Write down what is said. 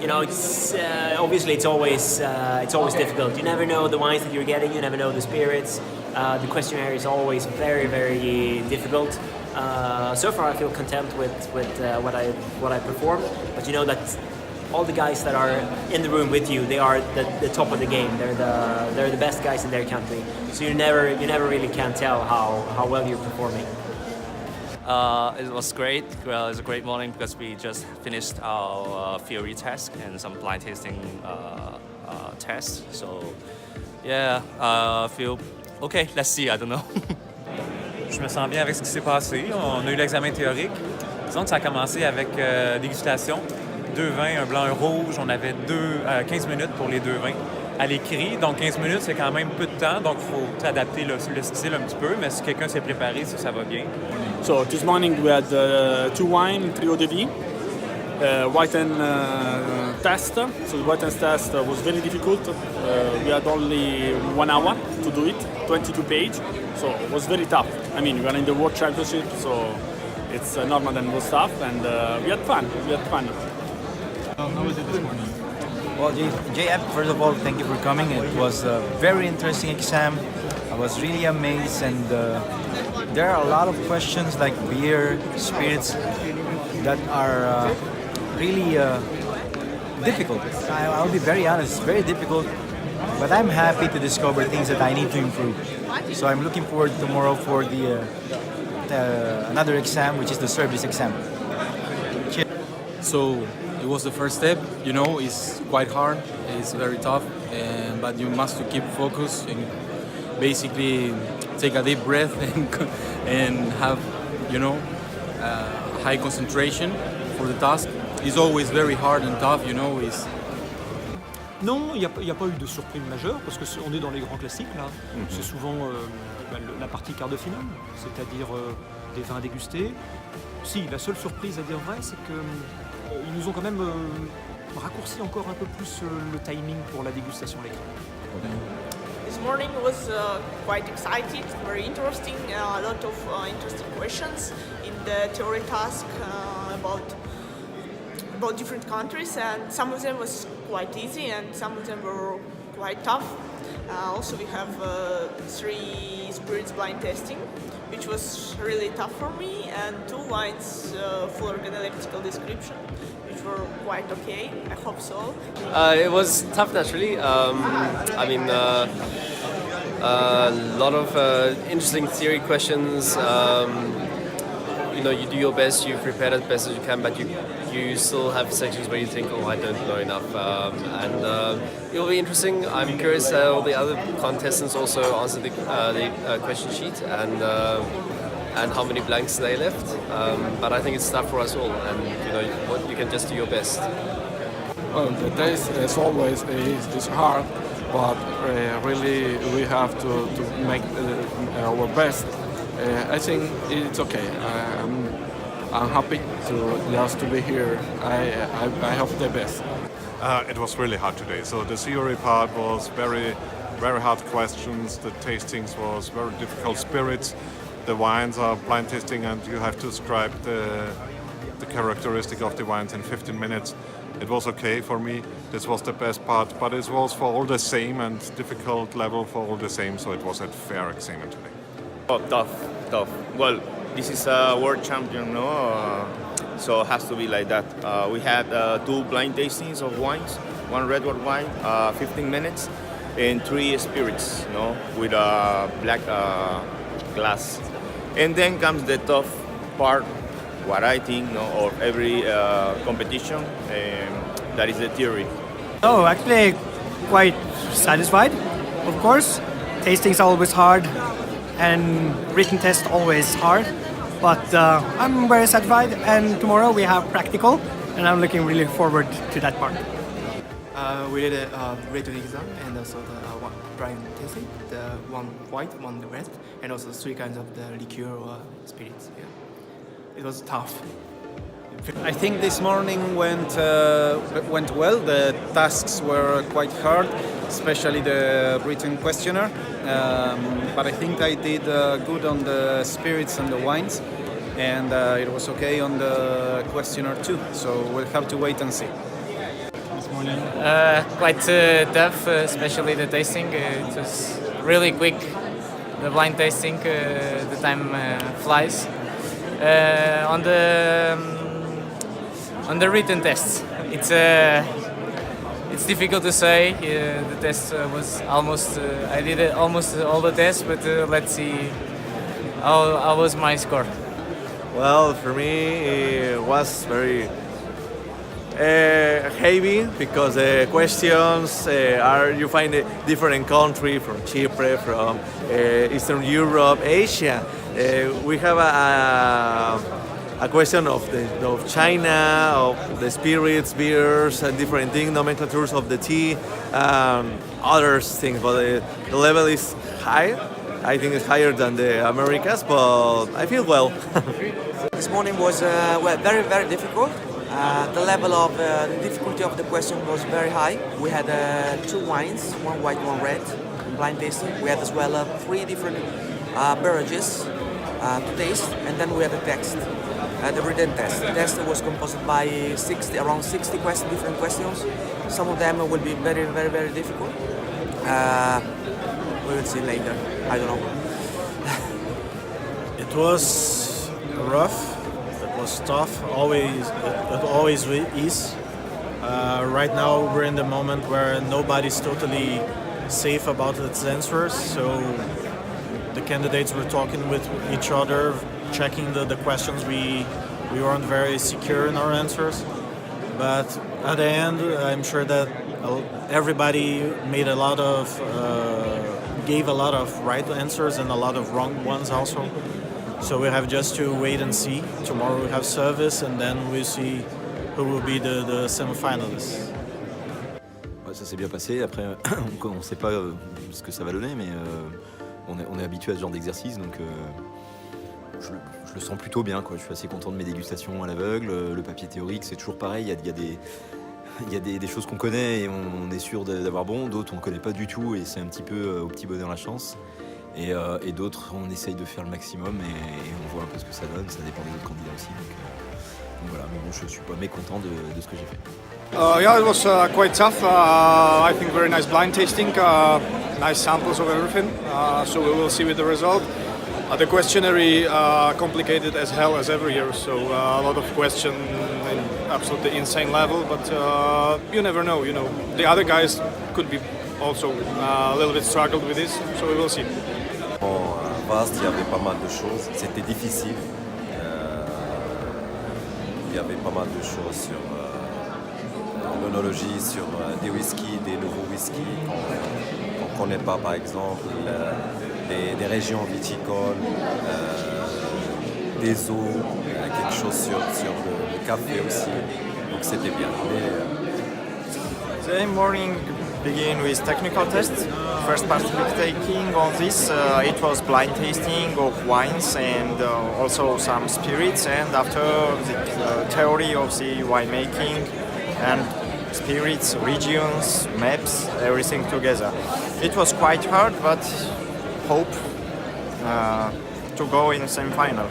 it's obviously it's always difficult. You never know the wines that you're getting. You never know the spirits. The questionnaire is always very, very difficult. So far, I feel content with what I performed. But you know that all the guys that are in the room with you, they are the top of the game. They're the best guys in their country. So you never really can tell how well you're performing. It was great. Well, it was a great morning because we just finished our theory test and some blind tasting tests. So yeah, I feel okay. Let's see. I don't know. Je me sens bien avec ce qui s'est passé. On a eu l'examen théorique. Disons que ça a commencé avec dégustation. 2 vins, un blanc, un rouge. On avait 15 minutes pour les 2 vins à l'écrit. Donc 15 minutes, c'est quand même peu de temps. Donc il faut adapter le style un petit peu. Mais si quelqu'un s'est préparé, ça va bien. So this morning we had 2 wine, 3 eau de vie. White and test. So the white and test was very difficult. We had only 1 hour to do it, 22 pages. So it was very tough. I mean, we are in the World Championship, so it's normal than most stuff, and we had fun. How was it this morning? Well, JF, first of all, thank you for coming. It was a very interesting exam. I was really amazed, and there are a lot of questions like beer, spirits that are really difficult. I'll be very honest, it's very difficult, but I'm happy to discover things that I need to improve. So I'm looking forward tomorrow for the another exam, which is the service exam. Cheers. So it was the first step. It's quite hard. It's very tough, but you must keep focus and basically take a deep breath and have high concentration for the task. It's always very hard and tough. Non, il n'y a pas eu de surprise majeure parce qu'on est dans les grands classiques là. C'est souvent la partie quart de finale, c'est-à-dire des vins dégustés. Si, la seule surprise à dire vrai, c'est qu'ils nous ont quand même raccourci encore un peu plus le timing pour la dégustation à l'écran. This morning was quite exciting, very interesting, a lot of interesting questions in the theory task about different countries, and some of them was quite easy and some of them were quite tough. Also we have 3 spirits blind testing, which was really tough for me, and 2 wines full organoleptical description, which were quite okay. I hope so. It was tough naturally. A lot of interesting theory questions. You do your best, you prepare as best as you can, but you still have sections where you think, I don't know enough. It'll be interesting. I'm curious how the other contestants also answered the question sheet and how many blanks they left. But I think it's tough for us all, and you can just do your best. Well, the test as always is hard, but really we have to make our best. I think it's okay. I'm happy to be here. I hope the best. It was really hard today. So the theory part was very, very hard questions. The tastings was very difficult. Spirits, the wines are blind tasting, and you have to describe the characteristic of the wines in 15 minutes. It was okay for me. This was the best part, but it was for all the same and difficult level for all the same. So it was a fair exam today. Oh, tough. Well, this is a world champion, so it has to be like that. We had 2 blind tastings of wines, 1 red wine, 15 minutes, and 3 spirits, with a black glass. And then comes the tough part, what I think of every competition, that is the theory. Oh, actually quite satisfied, of course. Tasting's always hard, and written test always hard, but I'm very satisfied, and tomorrow we have practical, and I'm looking really forward to that part. We did a written exam and also the one blind tasting, the 1 white, 1 red, and also 3 kinds of the liqueur or spirits. Yeah. It was tough. I think this morning went well. The tasks were quite hard, especially the written questionnaire. But I think I did good on the spirits and the wines, and it was okay on the questionnaire too. So we'll have to wait and see. morning? Quite tough, especially the tasting. It was really quick, the blind tasting. The time flies. On the written tests, it's difficult to say. The test was almost. I did almost all the tests, but let's see how was my score. Well, for me, it was very heavy because the questions are, you find a different country from Chipre, from Eastern Europe, Asia. We have a question of China, of the spirits, beers, and different things, nomenclatures of the tea, other things. But the level is high. I think it's higher than the Americas, but I feel well. This morning was very, very difficult. The level of the difficulty of the question was very high. We had 2 wines, 1 white, 1 red, blind tasting. We had as well 3 different beverages to taste, and then we had the text, the written test. The test was composed by around 60 different questions. Some of them will be very, very, very difficult. We will see later. I don't know. It was rough. It was tough. It always is. Right now we're in the moment where nobody's totally safe about its answers. So the candidates were talking with each other, checking the questions. We weren't very secure in our answers. But at the end, I'm sure that everybody made gave a lot of right answers and a lot of wrong ones also. So we have just to wait and see. Tomorrow we have service and then we'll see who will be the semi-finalists. Ouais, ça s'est bien passé. Après, on ne sait pas ce que ça va donner, mais on est habitué à ce genre d'exercice, donc je le sens plutôt bien, quoi. Je suis assez content de mes dégustations à l'aveugle. Le papier théorique, c'est toujours pareil. Il y a des choses qu'on connaît et on est sûr d'avoir bon, d'autres on ne connaît pas du tout et c'est un petit peu au petit bonheur la chance. Et d'autres, on essaye de faire le maximum et on voit un peu ce que ça donne, ça dépend des autres candidats aussi. Donc voilà, mais bon, je ne suis pas mécontent de ce que j'ai fait. Yeah, it was quite tough. I think very nice blind tasting, nice samples of everything. So we will see with the result. The questionnaire complicated as hell as every year, so a lot of questions in absolutely insane level, but you never know, you know. The other guys could be also a little bit struggled with this, so we will see. Vaste, il y avait pas mal de choses, c'était difficile. Il y avait pas mal de choses sur l'onologie, sur des whiskies, des nouveaux whiskies qu'on ne connaît pas, par exemple, des régions viticoles, des eaux, quelque chose sur le café aussi, donc c'était bien. The morning began with technical tests. First taking on this, it was blind tasting of wines and also some spirits, and after the theory of the winemaking and spirits, regions, maps, everything together. It was quite hard, but hope to go in the semi-final.